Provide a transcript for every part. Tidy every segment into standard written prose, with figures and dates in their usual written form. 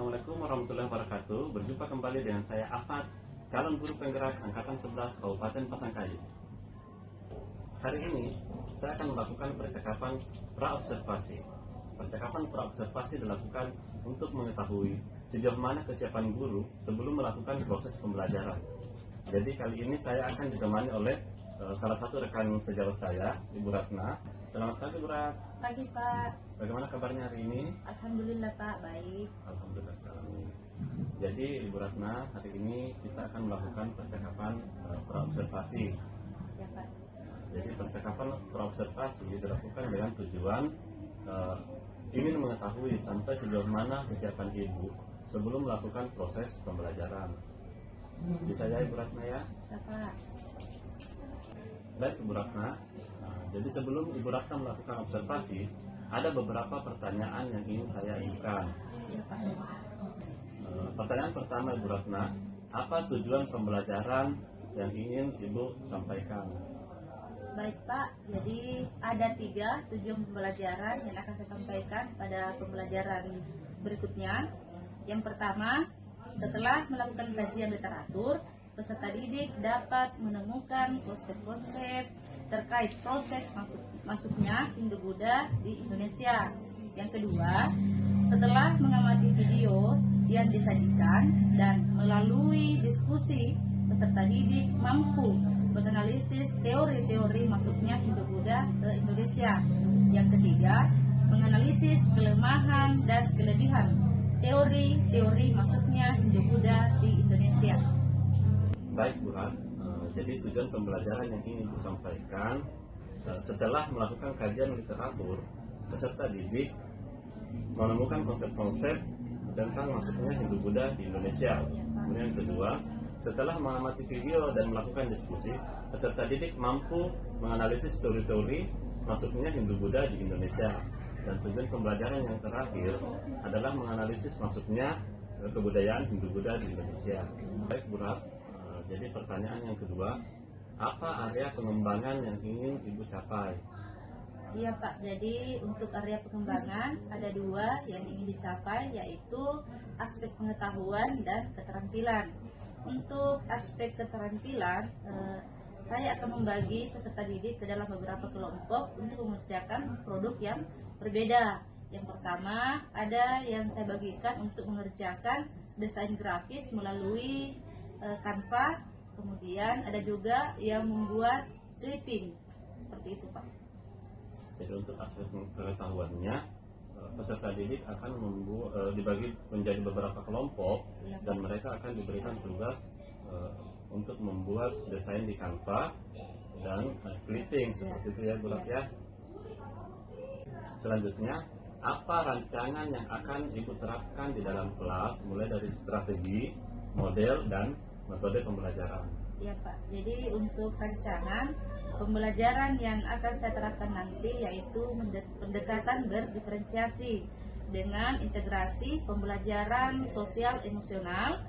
Assalamualaikum warahmatullahi wabarakatuh. Berjumpa kembali dengan saya Ahmad, calon guru penggerak Angkatan 11 Kabupaten Pasangkayu. Hari ini saya akan melakukan percakapan praobservasi. Percakapan praobservasi dilakukan untuk mengetahui sejauh mana kesiapan guru sebelum melakukan proses pembelajaran. Jadi kali ini saya akan ditemani oleh salah satu rekan sejawat saya, Ibu Ratna. Selamat pagi, Bu Rat. Pagi, Pak. Bagaimana kabarnya hari ini? Alhamdulillah, Pak. Baik. Alhamdulillah. Jadi Ibu Ratna, hari ini kita akan melakukan percakapan praobservasi. Ya, Pak. Jadi percakapan praobservasi dilakukan dengan tujuan ingin mengetahui sampai sejauh mana kesiapan Ibu sebelum melakukan proses pembelajaran. Bisa ya Ibu Ratna ya? Bisa, Pak. Baik Ibu Ratna. Jadi sebelum Ibu Ratna melakukan observasi, ada beberapa pertanyaan yang ingin saya ajukan. Ya, Pak. Pertanyaan pertama Ibu Ratna, apa tujuan pembelajaran yang ingin Ibu sampaikan? Baik, Pak. Jadi ada 3 tujuan pembelajaran yang akan saya sampaikan pada pembelajaran berikutnya. Yang pertama, setelah melakukan kajian literatur, peserta didik dapat menemukan konsep-konsep terkait proses masuknya Hindu-Buddha di Indonesia. Yang kedua, setelah mengamati video yang disajikan dan melalui diskusi, peserta didik mampu menganalisis teori-teori masuknya Hindu-Buddha ke Indonesia. Yang ketiga, menganalisis kelemahan dan kelebihan teori-teori masuknya Hindu-Buddha di Indonesia. Baik Bu Rat, jadi tujuan pembelajaran yang ingin Ibu sampaikan, setelah melakukan kajian literatur, peserta didik menemukan konsep-konsep tentang masuknya Hindu-Buddha di Indonesia. Kemudian yang kedua, setelah mengamati video dan melakukan diskusi, peserta didik mampu menganalisis teori-teori masuknya Hindu-Buddha di Indonesia. Dan tujuan pembelajaran yang terakhir adalah menganalisis masuknya kebudayaan Hindu-Buddha di Indonesia. Baik Bu Rat, jadi pertanyaan yang kedua, apa area pengembangan yang ingin Ibu capai? Iya Pak, jadi untuk area pengembangan ada 2 yang ingin dicapai, yaitu aspek pengetahuan dan keterampilan. Untuk aspek keterampilan, saya akan membagi peserta didik ke dalam beberapa kelompok untuk mengerjakan produk yang berbeda. Yang pertama, ada yang saya bagikan untuk mengerjakan desain grafis melalui Canva, kemudian ada juga yang membuat clipping, seperti itu Pak. Jadi untuk aspek pengetahuannya, peserta didik akan dibagi menjadi beberapa kelompok, Ya, dan mereka akan diberikan tugas untuk membuat desain di Canva dan clipping, seperti itu ya Bu Rat ya. Selanjutnya, apa rancangan yang akan Ibu terapkan di dalam kelas, mulai dari strategi, model, dan metode pembelajaran? Ya Pak, jadi untuk rancangan pembelajaran yang akan saya terapkan nanti yaitu pendekatan berdiferensiasi dengan integrasi pembelajaran sosial emosional,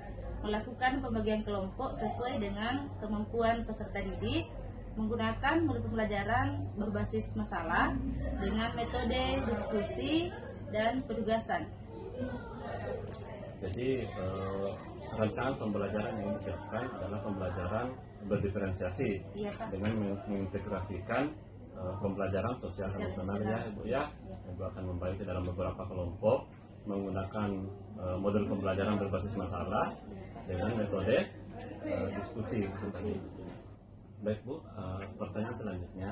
melakukan pembagian kelompok sesuai dengan kemampuan peserta didik, menggunakan modul pembelajaran berbasis masalah dengan metode diskusi dan penugasan. Jadi rancangan pembelajaran yang disiapkan adalah pembelajaran berdiferensiasi, Iya, Pak. dengan mengintegrasikan pembelajaran sosial emosional ya Ibu ya. Ibu akan membagi ke dalam beberapa kelompok menggunakan model pembelajaran berbasis masalah dengan metode diskusi tadi. Baik Bu, pertanyaan selanjutnya,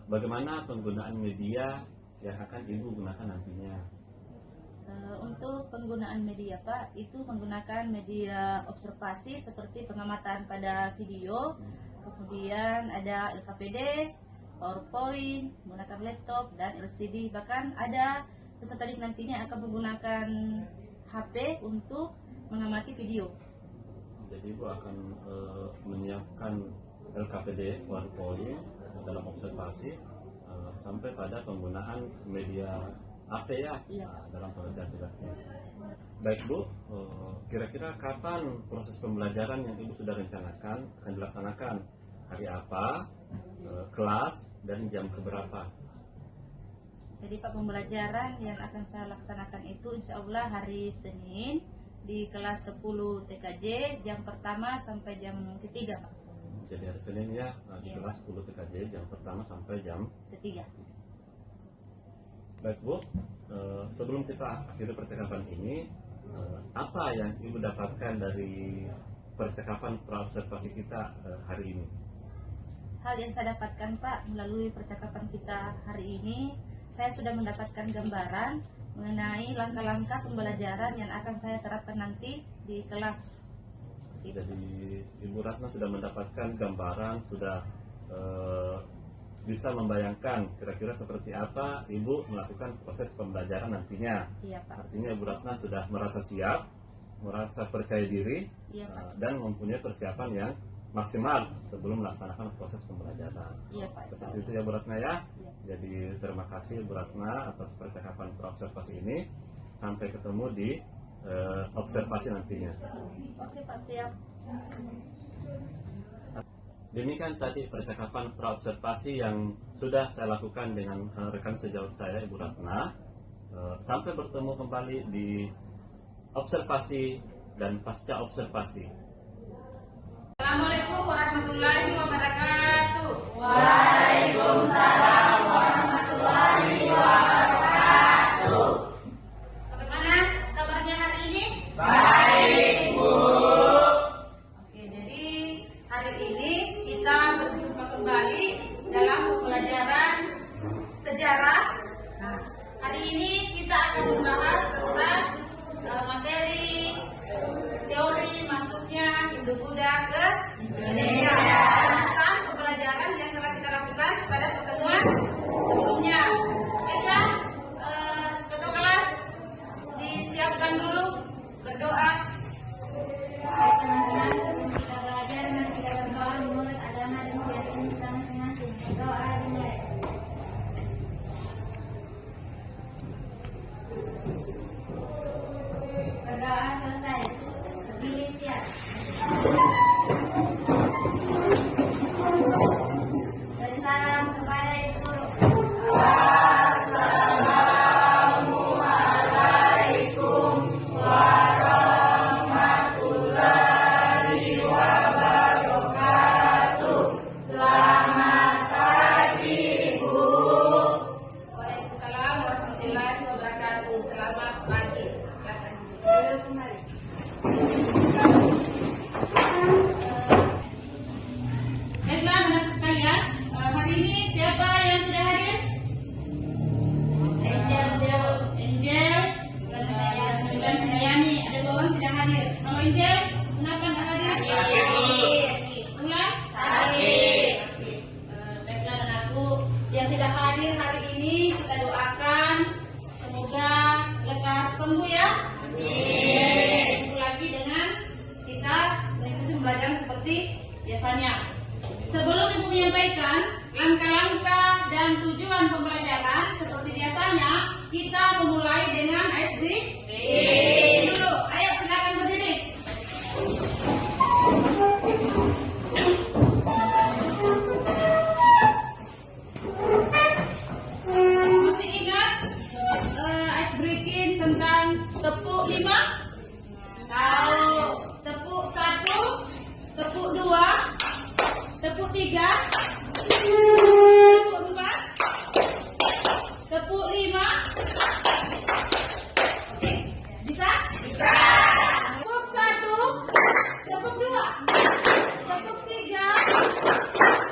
bagaimana penggunaan media yang akan Ibu gunakan nantinya? Untuk penggunaan media Pak, itu menggunakan media observasi seperti pengamatan pada video, kemudian ada LKPD, PowerPoint, menggunakan laptop dan LCD, bahkan ada peserta didik nantinya akan menggunakan HP untuk mengamati video. Jadi Ibu akan menyiapkan LKPD, PowerPoint dalam observasi sampai pada penggunaan media HP ya, Iya. dalam pengerjaan tugasnya. Baik Bu, kira-kira kapan proses pembelajaran yang Ibu sudah rencanakan akan dilaksanakan? Hari apa, kelas, dan jam keberapa? Jadi Pak, pembelajaran yang akan saya laksanakan itu insya Allah hari Senin di kelas 10 TKJ jam pertama sampai jam ketiga Pak. Jadi hari Senin ya, di Iya. kelas 10 TKJ jam pertama sampai jam Ketiga. Baik Bu, sebelum kita akhiri percakapan ini, apa yang Ibu dapatkan dari percakapan praobservasi kita hari ini? Hal yang saya dapatkan Pak melalui percakapan kita hari ini, saya sudah mendapatkan gambaran mengenai langkah-langkah pembelajaran yang akan saya terapkan nanti di kelas. Jadi Ibu Ratna sudah mendapatkan gambaran, sudah bisa membayangkan kira-kira seperti apa Ibu melakukan proses pembelajaran nantinya. Iya Pak. Artinya Ibu Ratna sudah merasa siap, merasa percaya diri, Iya Pak. dan mempunyai persiapan yang maksimal sebelum melaksanakan proses pembelajaran. Iya Pak. Seperti itu ya Bu Ratna ya. Iya. Jadi terima kasih Bu Ratna atas percakapan praobservasi ini. Sampai ketemu di observasi nantinya. Oke Pak, siap. Demikian tadi percakapan praobservasi yang sudah saya lakukan dengan rekan sejawat saya Ibu Ratna. Sampai bertemu kembali di observasi dan pasca observasi. Assalamualaikum warahmatullahi wabarakatuh. Waalaikumsalam warahmatullahi wabarakatuh. Bagaimana kabarnya hari ini? Baik, Bu. Oke, jadi hari ini kita berjumpa kembali dalam pembelajaran sejarah. Nah, hari ini kita akan membahas tentang materi teori masuknya Hindu-Buddha ke Indonesia. Tentang pembelajaran yang telah kita lakukan pada pertemuan sebelumnya. Baiklah, ketua kelas disiapkan dulu berdoa. Baik, teman-teman, sebelum kita belajar, mari kita berdoa menurut agama dan keyakinan kita masing-masing. Doa dimulai. Berdoa selesai. Berdiri siap. Beri salam kepada Ibu Guru. Waalaikumsalam warahmatullahi wabarakatuh. Selamat pagi. Duduk kembali. Baiklah, anak sekalian, hari ini siapa yang tidak hadir? Angel, Bro. Angel dan Dayani. Ada dua orang tidak hadir. Kalau Angel, kenapa tidak hadir? Sakit. Ulang? Sakit. Baiklah, anakku yang tidak hadir hari ini kita doakan semoga lekas sembuh ya. Amin. Lagi dengan kita mengikuti pembelajaran seperti biasanya. Sebelum Ibu menyampaikan langkah-langkah dan tujuan pembelajaran seperti biasanya, kita memulai dengan ice breaking dulu. Ayo silakan berdiri. Masih ingat ice breaking tentang tepuk 5? Tahu. Tepuk 1, tepuk 2, tepuk 3, tepuk 4, tepuk 5. Oke, bisa? Bisa. Tepuk 1, tepuk 2, tepuk 3,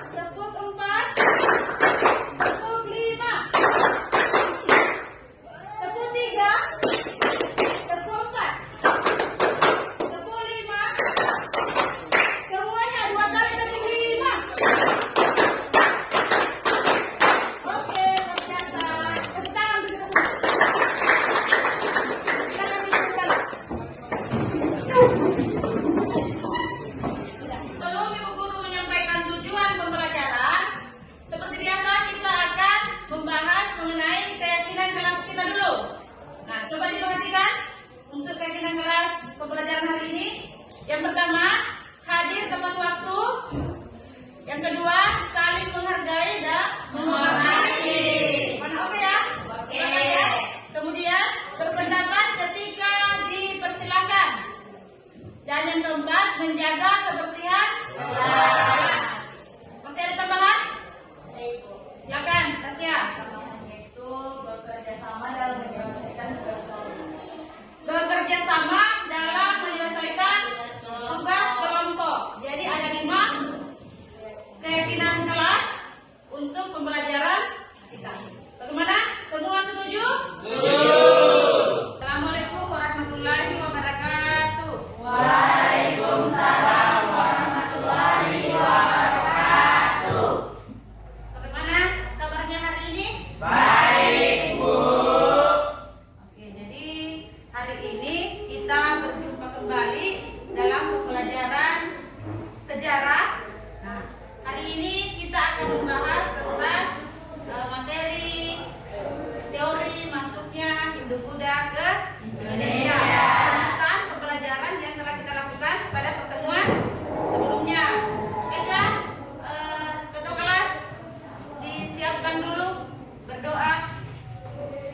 tepuk 4, tepuk 5, tepuk 3, tepuk 4, tepuk 5. Semuanya 2 kali tepuk 5. Oke, tercatat. Tepuk tangan begitu. Silakan sebelum Ibu Guru menyampaikan tujuan pembelajaran, seperti biasa kita akan membahas mengenai keyakinan kelas kita dulu. Nah, coba diperhatikan untuk keyakinan kelas pembelajaran hari ini. Yang pertama, hadir tepat waktu. Yang kedua, saling menghargai dan menghormati. Mana oke ya? Silakan, Tasya. Yaitu bekerja sama dalam menyelesaikan tugas kelompok. Bekerja sama dalam menyelesaikan tugas kelompok. Jadi ada 5 keyakinan kelas untuk pembelajaran kita. Bagaimana? Semua setuju? Setuju. Assalamualaikum warahmatullahi wabarakatuh. Waalaikumsalam warahmatullahi wabarakatuh. Bagaimana kabarnya hari ini? Baik, Bu. Oke, jadi hari ini kita berjumpa kembali dalam pembelajaran sejarah. Nah, hari ini kita akan membahas tentang materi teori masuknya Hindu-Buddha ke Indonesia. Tentang pembelajaran yang telah kita lakukan pada pertemuan sebelumnya. Baiklah, ketua kelas disiapkan dulu berdoa.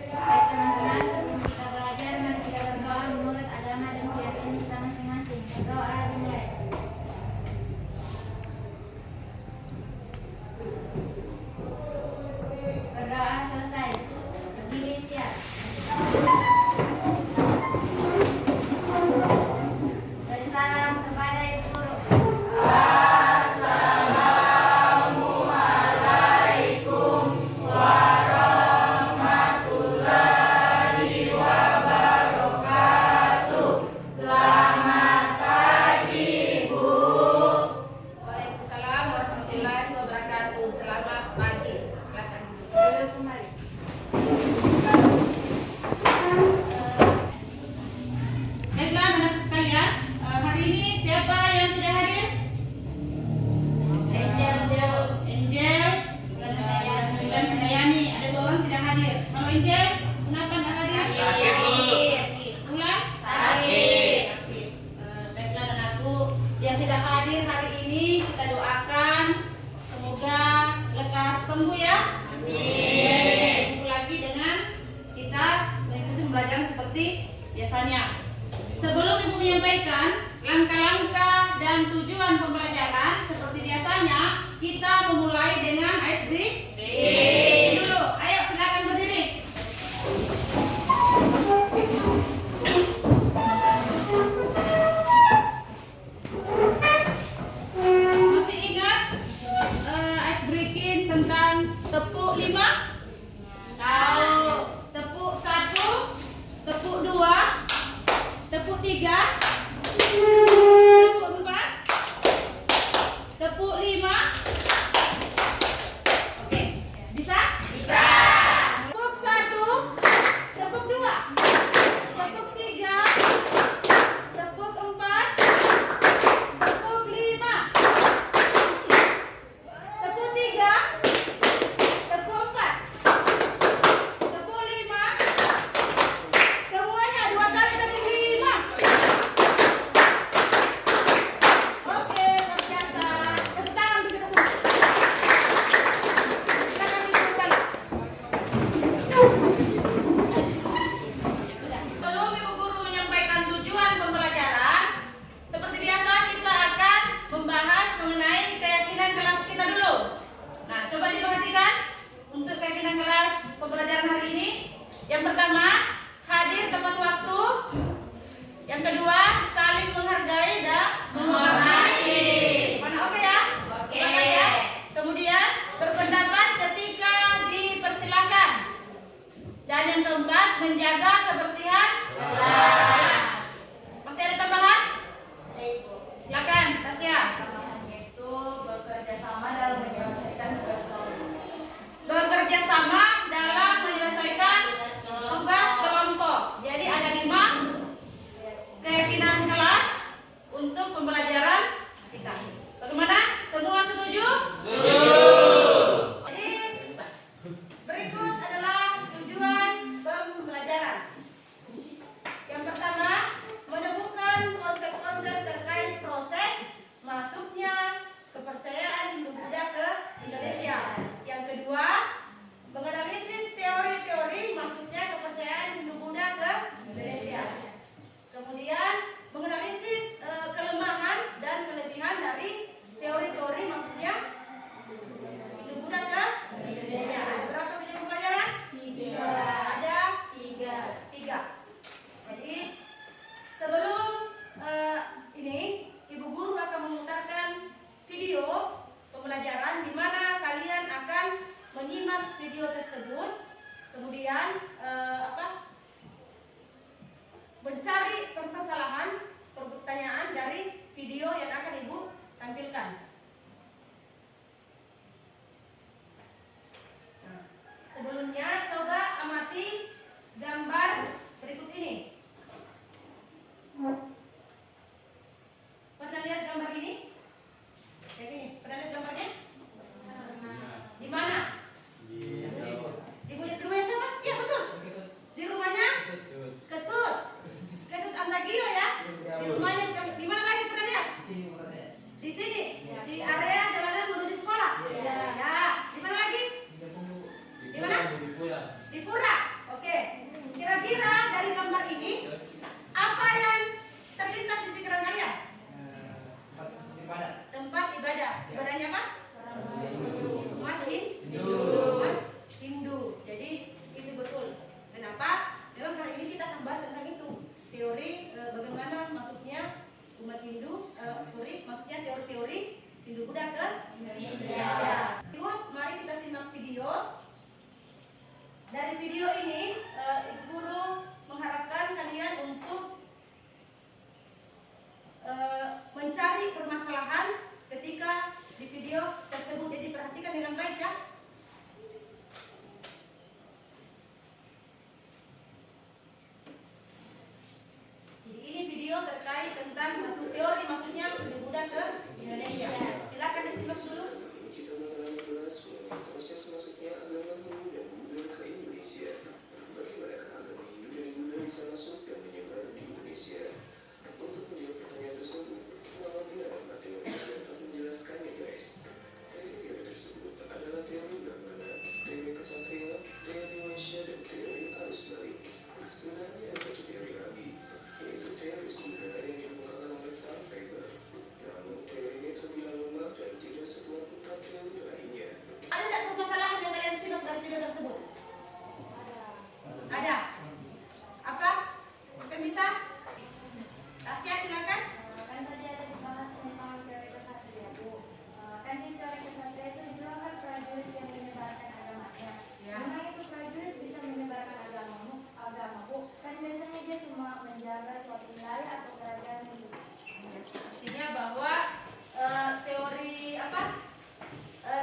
Baik teman-teman, sebelum kita belajar, mari kita berdoa menurut agama dan keyakinan kita masing-masing. Berdoa dimulai. Berdoa selesai. Berdiri siap. Bersalam kepada Ibu Guru. Assalamualaikum warahmatullahi wabarakatuh. Selamat pagi, Bu. Waalaikumsalam warahmatullahi wabarakatuh. Selamat pagi. Silakan. Duduk kembali. Baiklah, anak-anak sekalian, hari ini siapa yang tidak hadir? Angel dan Dayani. Ada 2 orang tidak hadir. Kalau Angel, kenapa tidak hadir? Sakit. Ulang? Sakit. Baiklah, anakku yang tidak hadir hari ini kita doakan semoga lekas sembuh ya. Amin. Lagi dengan kita mengikuti pembelajaran seperti biasanya. Sebelum Ibu menyampaikan langkah-langkah dan tujuan pembelajaran seperti biasanya, kita memulai dengan ice breaking dulu. Ayo silakan berdiri. Masih ingat ice breaking tentang tepuk 5? Tahu. Tepuk 1, tepuk 2, tepuk 3, tepuk 4, tepuk 5. Oke, bisa? Bisa. Tepuk 1, tepuk 2, tepuk 3, tepuk 4, tepuk 5, tepuk 3, tepuk 4, tepuk 5. Semuanya 2 kali tepuk 5. Oke, luar biasa. Tepuk tangan untuk kita semua. Silakan Ibu kembali. Sudah. Sebelum Ibu Guru menyampaikan tujuan pembelajaran, seperti biasa kita akan membahas mengenai keyakinan kelas kita dulu. Nah, coba diperhatikan untuk keyakinan kelas pembelajaran hari ini. Yang pertama, hadir tepat waktu. Yang kedua, saling menghargai dan menghormati. Mana oke ya? Oke. Sepakat ya? Kemudian, berpendapat ketika dipersilakan. Dan yang keempat, menjaga kebersihan kelas. Masih ada tambahan? Silakan, Tasya. Yaitu bekerja sama dalam menyelesaikan tugas kelompok. Bekerja sama dalam menyelesaikan tugas kelompok. Jadi ada 5 keyakinan kelas untuk pembelajaran kita. Bagaimana? Semua setuju? Setuju. Jadi berikut adalah tujuan pembelajaran. Yang pertama menyimak video tersebut, kemudian mencari permasalahan, pertanyaan dari video yang akan Ibu tampilkan. Nah, sebelumnya coba amati gambar berikut ini. Pernah lihat gambar ini? Kayak gini. Pernah lihat gambarnya? Di mana? Di rumahnya siapa? Iya betul. Di rumahnya Ketut. Ketut Antagio ya. Di rumahnya di mana lagi pernah lihat? Di sini. Di area jalanan menuju sekolah. Ya. Di mana lagi? Di mana? Di Pura. Oke. Kira-kira dari gambar ini apa yang terlintas di pikiran kalian? Tempat ibadah. Ibadahnya apa? Umat Hindu. Jadi itu betul. Kenapa? Memang hari ini kita akan bahas tentang itu. Teori bagaimana masuknya umat Hindu, maksudnya teori-teori Hindu Buddha ke Indonesia. Berikut, mari kita simak video. Dari video ini, Ibu Guru mengharapkan kalian untuk mencari permasalahan ketika di video tersebut. Jadi perhatikan dengan baik ya. Jadi ini video terkait tentang masuk teori maksudnya Hindu Buddha ke Indonesia. Silakan disimak dulu. Kita akan membahas mengenai proses masuknya agama Hindu dan Buddha ke Indonesia. Bagaimanakah agama Hindu dan Buddha bisa masuk dan menyebar di Indonesia? Untuk menjawab pertanyaan tersebut, Muhammad bin Ahmad teori dapat menjelaskannya guys. Teori tersebut adalah teori Brahmana, teori Ksatria, teori Waisya, dan teori arus balik. Sebenarnya satu teori lagi, yaitu teori Buddha yang dikemukakan oleh Frank Faber. Namun teori ini terbilang lemah dan tidak sekuat empat teori lainnya. Ada tidak permasalahan yang kalian simak dari video tersebut? Ada. Apa? Mungkin bisa? Tasya silakan. Kan tadi ada dibahas tentang teori kesatria, Bu. Kan di teori kesatria itu dibilang kan prajurit yang menyebarkan agamanya. Ya. Memang itu prajurit bisa menyebarkan agama, Bu. Kan biasanya dia cuma menjaga suatu wilayah atau kerajaan itu. Artinya bahwa teori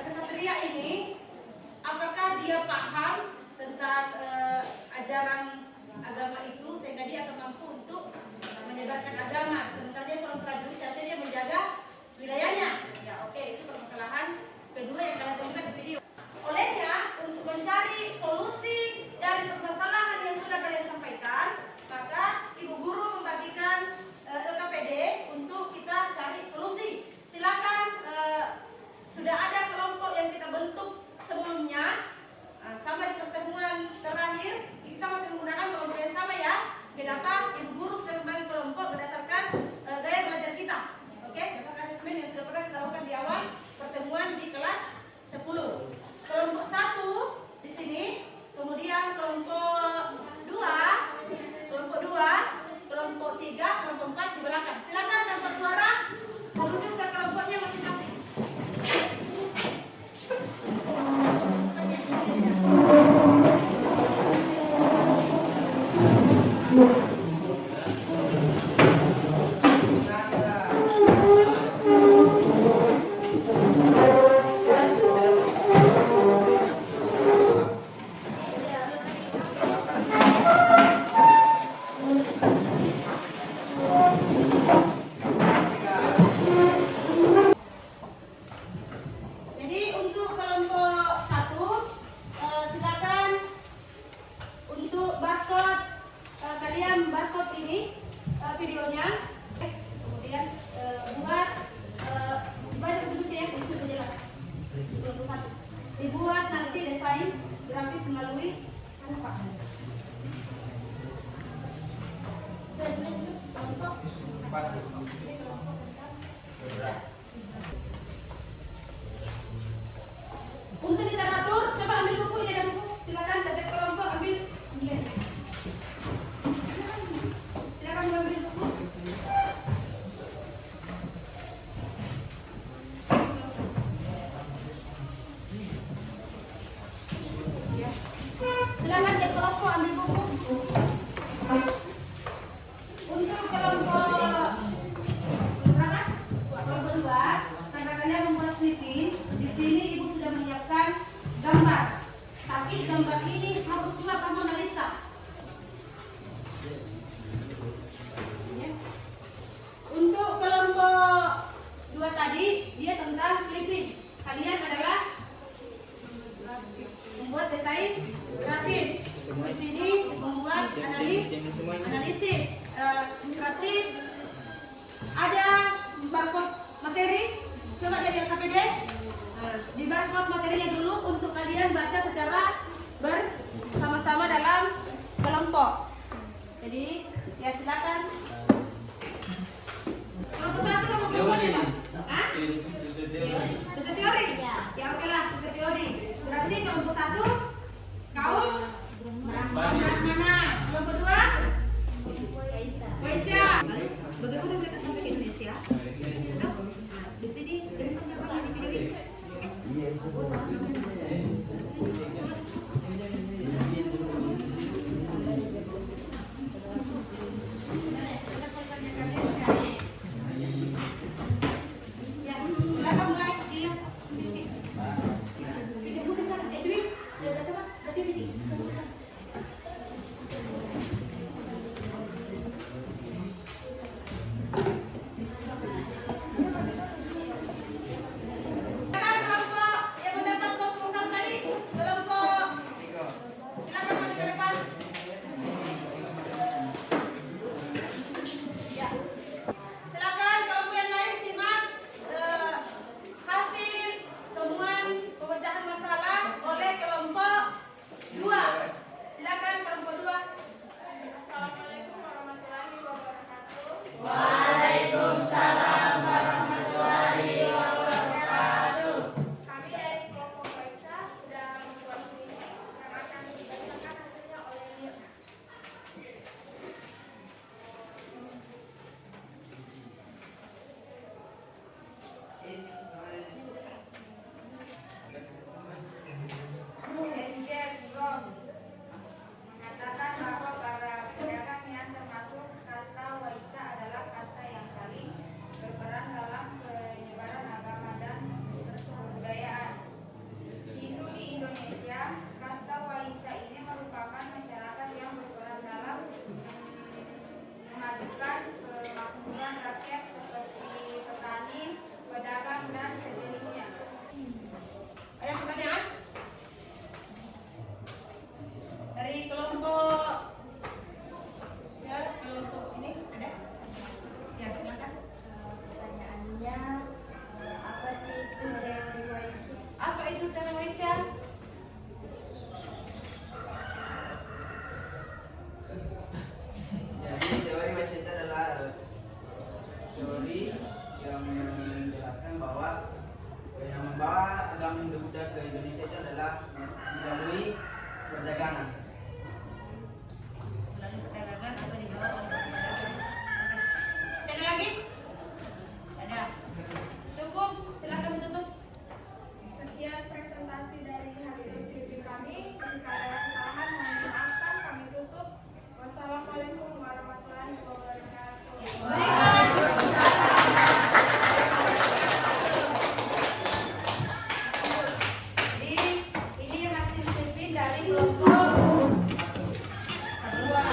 kesatria ini, apakah dia paham tentang ajaran agama itu sehingga dia akan mampu untuk menyebarkan agama, sementara dia seorang prajurit artinya dia menjaga wilayahnya. Ya oke, itu permasalahan kedua yang kalian temukan di video. Olehnya, untuk mencari solusi dari permasalahan yang sudah kalian sampaikan, maka Ibu Guru membagikan LKPD untuk kita cari solusi. Silakan, sudah ada kelompok yang kita bentuk sebelumnya. Sampai di pertemuan terakhir kita masih menggunakan kelompok yang sama ya. Kenapa? Ibu Guru sudah membagi kelompok berdasarkan gaya belajar kita. Oke, berdasarkan asesmen yang sudah pernah kita lakukan di awal pertemuan di kelas 10. Kelompok 1 di sini, kemudian kelompok 2, kelompok 3, kelompok 4 di belakang. Silakan tanpa suara menuju ke kelompoknya masing-masing. Jadi untuk kelompok 1, silakan untuk barcode, kalian barcode ini videonya, kemudian buat dibaca bentuknya ya, itu sudah jelas. Kelompok 1 dibuat nanti desain grafis melalui Canva. Untuk literatur, coba ambil buku, ini ada buku. Silakan setiap kelompok ambil. Silakan mengambil buku. Silakan cek kelompok ambil buku. Untuk kelompok berapa? Kelompok 2, karena kalian membuat clipping, di sini ibu sudah menyiapkan gambar. Tapi gambar ini harus juga kamu analisa. Untuk kelompok 2 tadi, dia tentang clipping. Kalian adalah membuat desain grafis. Di sini membuat analisis. Berarti ada barcode materi. Coba jadi KPD. Di barcode materinya dulu untuk kalian baca secara bersama-sama dalam kelompok. Jadi ya silakan. Kelompok 1 kelompok 2 Hah? Bisa teori? Ya oke lah, bisa teori. Berarti kelompok 1 kaum mana? Kelompok 2 Waisya. Bagaimana mereka sampai ke Indonesia? Di sini jemputnya apa di video ini? perdagangan. Melalui perdagangan atau dibawa oleh perdagangan. Ada lagi? Ada. Cukup, silakan ditutup. Sekian presentasi dari hasil TV kami. Jika ada kesalahan mohon dimaafkan, kami tutup. Wassalamualaikum warahmatullahi wabarakatuh. Jadi ini hasil CV dari kelompok dua.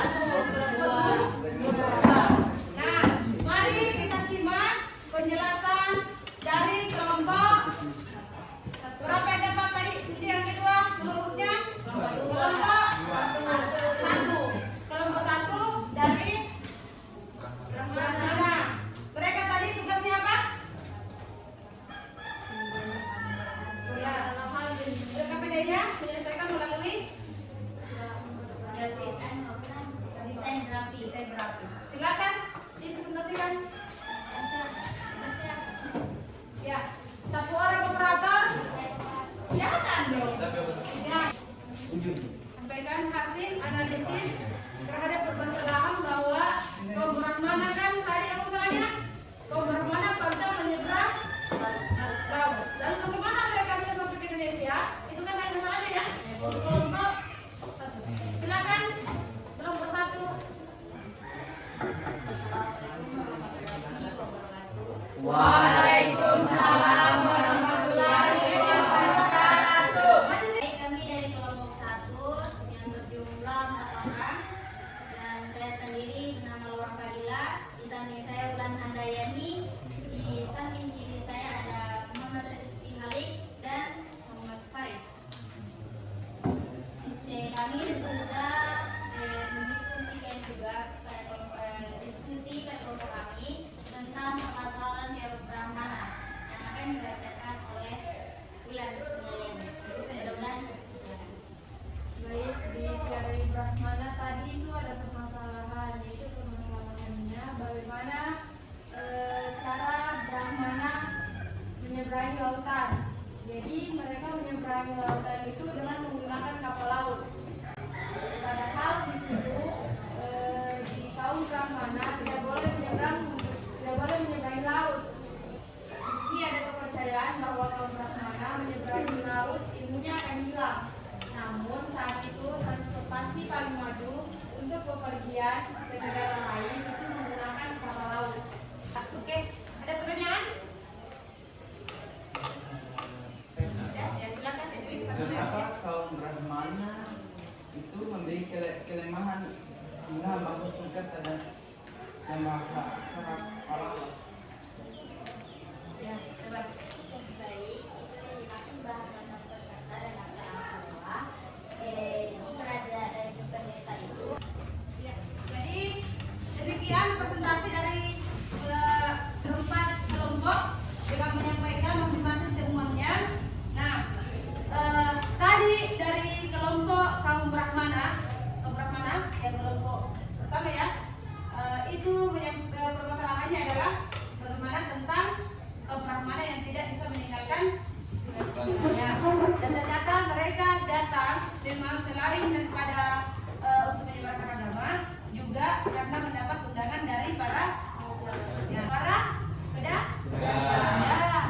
Nah, mari kita simak penjelasan dari kelompok berapa yang dapat tadi? Ini yang kedua menurutnya kelompok satu. Kelompok satu dari mana? Mereka tadi tugasnya apa? Ya, KPD-nya menyelesaikan melalui desain grafis. Silakan dipresentasikan. Ya, satu orang operator. Jangan dong. Ya. Sampaikan hasil analisis terhadap permasalahan bahwa kaum Brahmana kan tadi apa masalahnya? Kaum Brahmana bangsa menyeberang laut. Lalu bagaimana mereka bisa sampai ke Indonesia? Itu kan tadi masalahnya ya. Kelompok satu. sebagian negara lain itu menggunakan kata laut. Oke, ada pertanyaan? Ya, silakan Edwin. Kenapa kaum Brahmana itu memiliki kelemahan sehingga merasa suka terhadap yang maha aksara Allah? Ya, coba. Baik, itu yang dimaksud bahasa Sanskerta dan aksara Jawa. Ini kerajaan dari pendeta itu. Ya, jadi demikian presentasi dari keempat kelompok dengan menyampaikan masing-masing temuannya. Nah, tadi dari kelompok kaum Brahmana yang kelompok pertama ya, itu permasalahannya adalah bagaimana tentang kaum Brahmana yang tidak bisa meninggalkan ya. Dan ternyata mereka datang memang selain daripada untuk menyebarkan agama, juga karena mendapat undangan dari para pedagang, ya,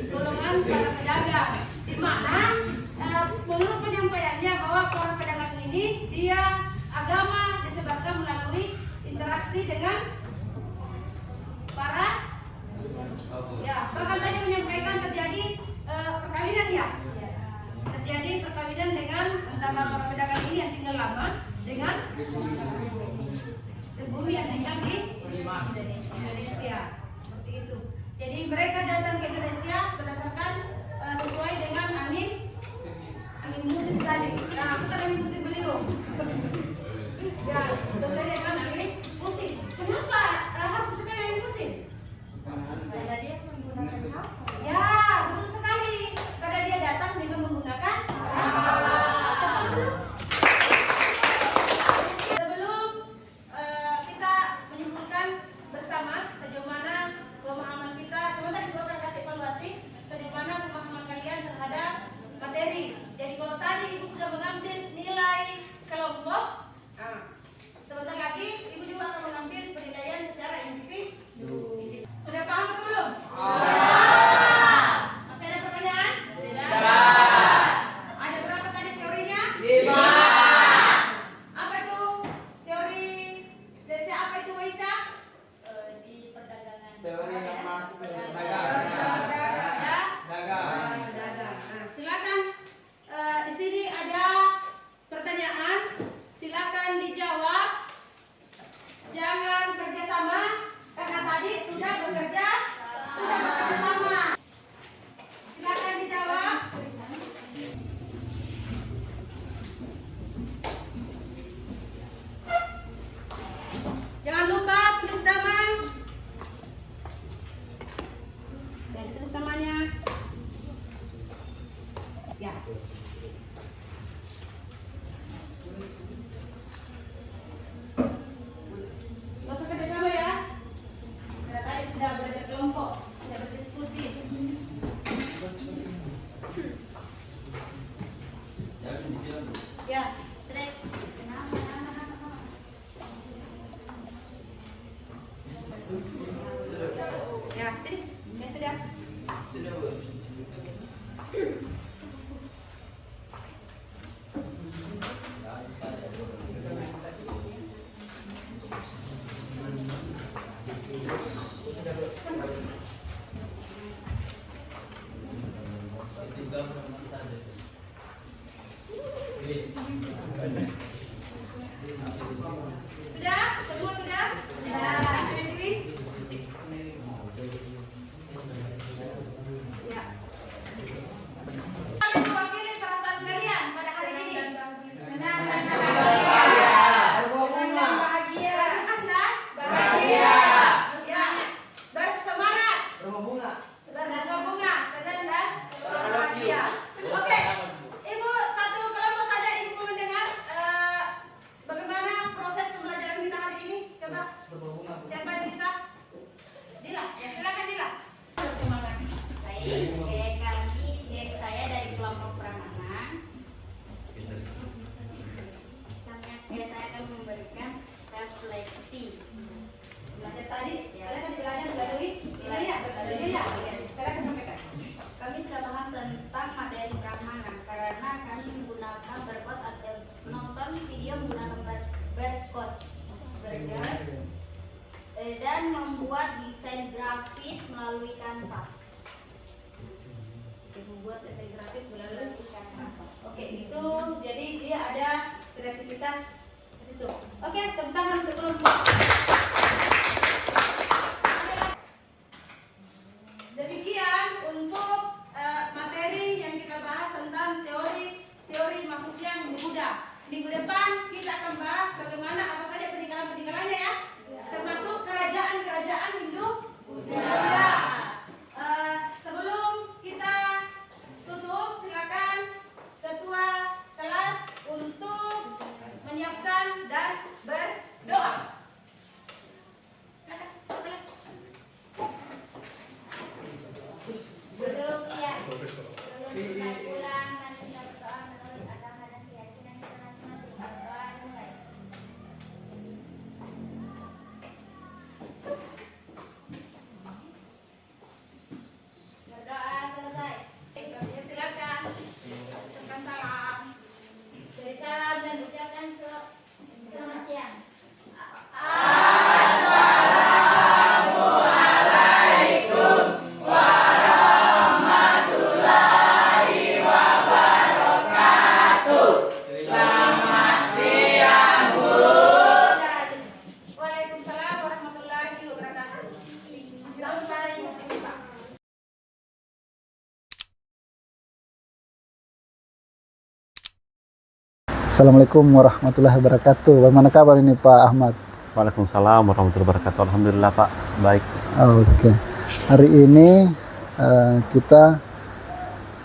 golongan para pedagang. Di mana menurut penyampaiannya bahwa para pedagang ini dia agama disebarkan melalui interaksi dengan para ya, bahkan tadi menyampaikan terjadi perkawinan ya. Terjadi perkawinan dengan antara para pedagang ini yang tinggal lama dengan pribumi yang tinggal di Indonesia. Seperti itu. Jadi mereka datang ke Indonesia berdasarkan sesuai dengan angin musim tadi. Nah, bukan angin putih beliung. Ya, sesuai dengan angin musim. Kenapa harus sesuai angin musim? Karena dia menggunakan apa? Ya, betul sekali. Karena dia datang dengan menggunakan sebelum kita menyimpulkan bersama sejauh mana pemahaman kita, sebentar juga akan kasih evaluasi sejauh mana pemahaman kalian terhadap materi. Jadi kalau tadi ibu sudah mengambil nilai kelompok, sebentar lagi ibu juga akan mengambil penilaian secara individu. Sudah paham atau belum? Masih ada pertanyaan? Ada berapa tadi teorinya? 5. Apa itu teori desa, apa itu Waisa? Di perdagangan. Teori yang masuk ke Ya. dagang. Dagang. Nah, silakan di sini ada pertanyaan, silakan dijawab. Jangan kerjasama karena tadi sudah bekerja sama. Silakan dijawab. Jangan lupa tulis nama. Dan tulis namanya. Ya. Nggak usah kerjasama ya. Karena tadi sudah belajar kelompok, sudah berdiskusi. Ya. Trek. Kenapa? Ya, sini. Ya sudah. Sudah? Semua sudah? Sudah. Edwin? Ya. Kami mewakili perasaan kalian pada hari ini. Senang dan bahagia. Senang dan bahagia. Ya. Bersemangat. Berbunga. Senang dan bahagia. Oke. Ibu satu kelompok saja ibu mau mendengar bagaimana proses pembelajaran kita hari ini. Coba. Siapa yang bisa? Dila. Ya, silakan Dila. Bersemangat. Baik, saya dari kelompok Brahmana. Saya akan memberikan refleksi. Belajar tadi, kalian tadi belajar melalui ya. Silakan sampaikan. Kami sudah paham tentang materi Brahmana karena kami menggunakan berkot atau menonton video menggunakan berkot. aktivitas ke situ. Oke, tepuk tangan untuk kelompok. Demikian untuk materi yang kita bahas tentang teori masuknya minggu Buddha. Minggu depan kita akan bahas bagaimana apa saja peninggalan-peninggalannya ya, termasuk kerajaan-kerajaan Hindu Buddha. Sebelum kita tutup, silakan ketua kelas untuk menyiapkan dan berdoa. Silakan, ketua kelas. Duduk ya. Belum selesai pulang, nanti kita berdoa menurut agama dan keyakinan kita masing-masing. Berdoa dimulai. Berdoa selesai. Silakan. Ucapkan salam. Beri salam dan ucapkan selamat siang. Waalaikumsalam warahmatullahi wabarakatuh. Sampai jumpa. Assalamualaikum warahmatullahi wabarakatuh. Bagaimana kabar ini Pak Ahmad? Waalaikumsalam warahmatullahi wabarakatuh. Alhamdulillah Pak, baik. Oke. Hari ini kita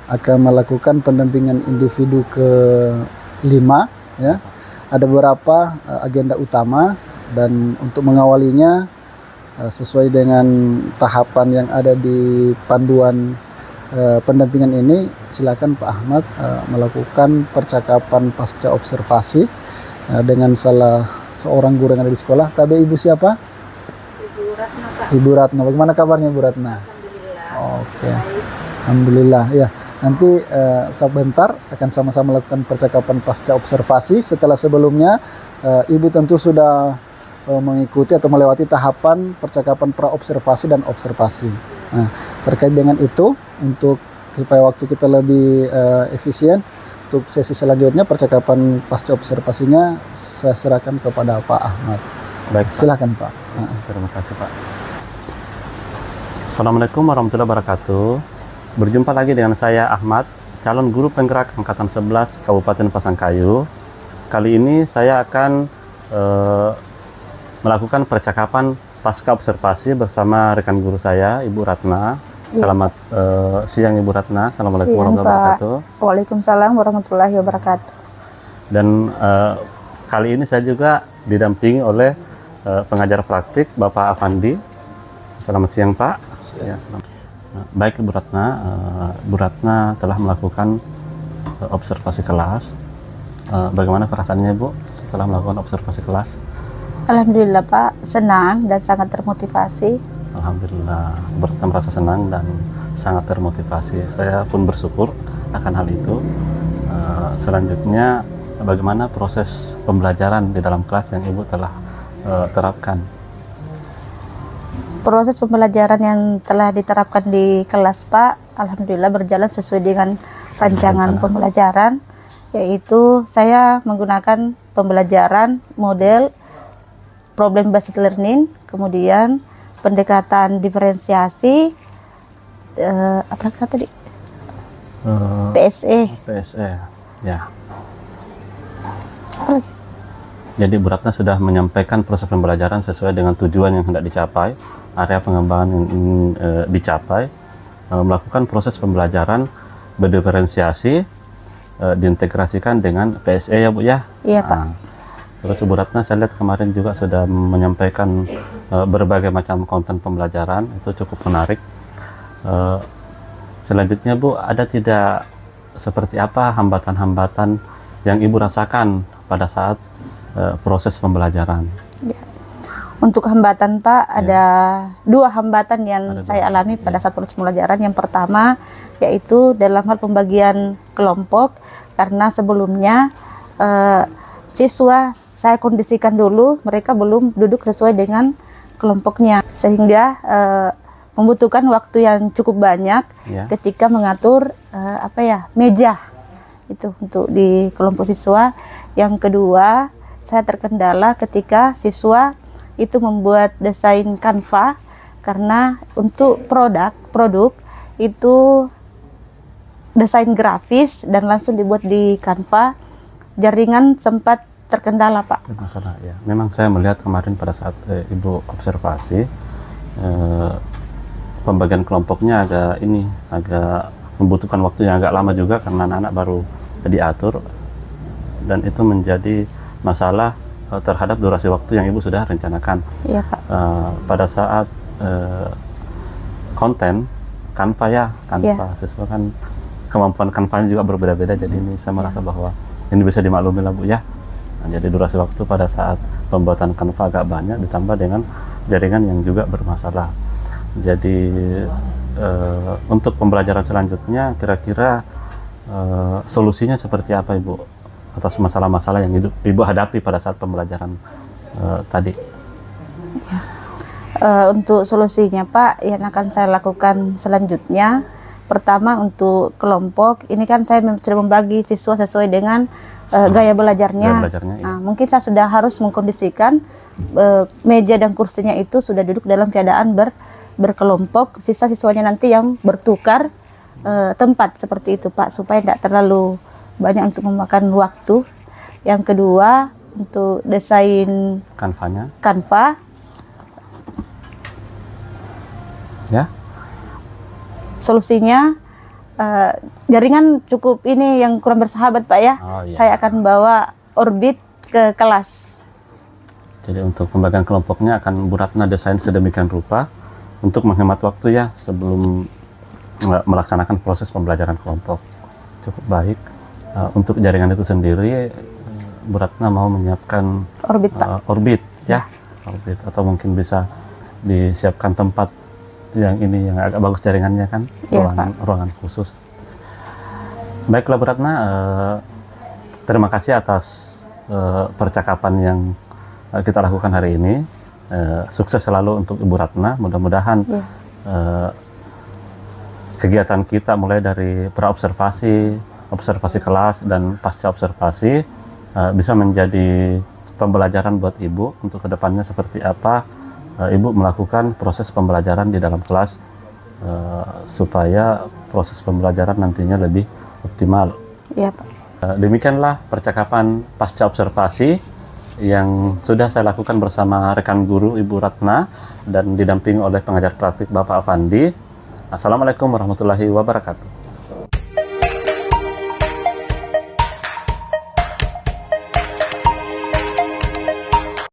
akan melakukan pendampingan individu ke-5 ya. Ada beberapa agenda utama dan untuk mengawalinya sesuai dengan tahapan yang ada di panduan pendampingan ini, silakan Pak Ahmad melakukan percakapan pasca observasi dengan salah seorang guru yang ada di sekolah. Tapi Ibu siapa? Ibu Ratna, Pak. Ibu Ratna. Bagaimana kabarnya Ibu Ratna? Alhamdulillah. Oke. Baik. Alhamdulillah ya. Nanti sebentar akan sama-sama melakukan percakapan pasca observasi. Setelah sebelumnya Ibu tentu sudah mengikuti atau melewati tahapan percakapan pra-observasi dan observasi. Nah, terkait dengan itu, untuk supaya waktu kita lebih efisien, untuk sesi selanjutnya percakapan pasca observasinya saya serahkan kepada Pak Ahmad. Baik, Pak. Silakan Pak. Terima kasih Pak. Assalamualaikum warahmatullahi wabarakatuh. Berjumpa lagi dengan saya Ahmad, calon guru penggerak Angkatan 11 Kabupaten Pasangkayu. Kali ini saya akan melakukan percakapan pasca observasi bersama rekan guru saya, Ibu Ratna. Selamat siang Ibu Ratna. Assalamualaikum warahmatullahi wabarakatuh. Waalaikumsalam warahmatullahi wabarakatuh. Dan kali ini saya juga didampingi oleh pengajar praktik Bapak Afandi. Selamat siang Pak. Ya, selamat. Baik Ibu Ratna, Bu Ratna telah melakukan observasi kelas. Bagaimana perasaannya Bu setelah melakukan observasi kelas? Alhamdulillah Pak, senang dan sangat termotivasi. Alhamdulillah, Bu Ratna merasa senang dan sangat termotivasi. Saya pun bersyukur akan hal itu. Selanjutnya, bagaimana proses pembelajaran di dalam kelas yang Ibu telah terapkan? Proses pembelajaran yang telah diterapkan di kelas Pak, alhamdulillah berjalan sesuai dengan rancangan pembelajaran, yaitu saya menggunakan pembelajaran model problem based learning, kemudian pendekatan diferensiasi, apa lagi tadi? PSE. PSE, ya. Jadi Bu Ratna sudah menyampaikan proses pembelajaran sesuai dengan tujuan yang hendak dicapai, area pengembangan yang ingin dicapai, melakukan proses pembelajaran berdiferensiasi, diintegrasikan dengan PSE ya Bu ya? Iya Pak. Terus Bu Ratna saya lihat kemarin juga sudah menyampaikan berbagai macam konten pembelajaran, itu cukup menarik. Selanjutnya Bu, ada tidak seperti apa hambatan-hambatan yang Ibu rasakan pada saat proses pembelajaran? Ya. Untuk hambatan Pak, ada dua hambatan yang saya alami pada saat proses pembelajaran. Yang pertama yaitu dalam hal pembagian kelompok, karena sebelumnya siswa saya kondisikan dulu, mereka belum duduk sesuai dengan kelompoknya, sehingga membutuhkan waktu yang cukup banyak ketika mengatur meja itu untuk di kelompok siswa. Yang kedua, saya terkendala ketika siswa itu membuat desain Canva, karena untuk produk itu desain grafis dan langsung dibuat di Canva, jaringan sempat terkendala, Pak. Masalah ya. Memang saya melihat kemarin pada saat Ibu observasi, pembagian kelompoknya agak membutuhkan waktu yang agak lama juga karena anak-anak baru diatur, dan itu menjadi masalah terhadap durasi waktu yang Ibu sudah rencanakan. Iya, Pak. Pada saat konten Canva ya, siswa kan kemampuan Canva juga berbeda-beda, jadi ini saya merasa bahwa ini bisa dimaklumi lah Bu ya. Nah, jadi durasi waktu pada saat pembuatan Canva agak banyak, ditambah dengan jaringan yang juga bermasalah. Jadi untuk pembelajaran selanjutnya kira-kira solusinya seperti apa Ibu atas masalah-masalah yang Ibu hadapi pada saat pembelajaran tadi? Ya. Untuk solusinya Pak, yang akan saya lakukan selanjutnya, pertama untuk kelompok ini kan saya sudah membagi siswa sesuai dengan gaya belajarnya. Nah, mungkin saya sudah harus mengkondisikan meja dan kursinya itu sudah duduk dalam keadaan berkelompok, sisa siswanya nanti yang bertukar tempat seperti itu Pak, supaya tidak terlalu banyak untuk memakan waktu. Yang kedua, untuk desain Canva ya, solusinya jaringan cukup ini yang kurang bersahabat Pak ya. Saya akan bawa Orbit ke kelas. Jadi untuk pembagian kelompoknya akan Bu Ratna desain sedemikian rupa untuk menghemat waktu ya sebelum melaksanakan proses pembelajaran kelompok. Cukup baik. Untuk jaringan itu sendiri Bu Ratna mau menyiapkan Orbit Pak. Orbit ya, Orbit, atau mungkin bisa disiapkan tempat yang agak bagus jaringannya kan, ruangan khusus. Baiklah Bu Ratna, terima kasih atas percakapan yang kita lakukan hari ini. Sukses selalu untuk Ibu Ratna. Mudah-mudahan kegiatan kita mulai dari praobservasi, observasi kelas, dan pasca observasi bisa menjadi pembelajaran buat Ibu untuk kedepannya seperti apa Ibu melakukan proses pembelajaran di dalam kelas supaya proses pembelajaran nantinya lebih optimal. Iya Pak. Demikianlah percakapan pasca observasi yang sudah saya lakukan bersama rekan guru Ibu Ratna dan didampingi oleh pengajar praktik Bapak Afandi. Assalamualaikum warahmatullahi wabarakatuh.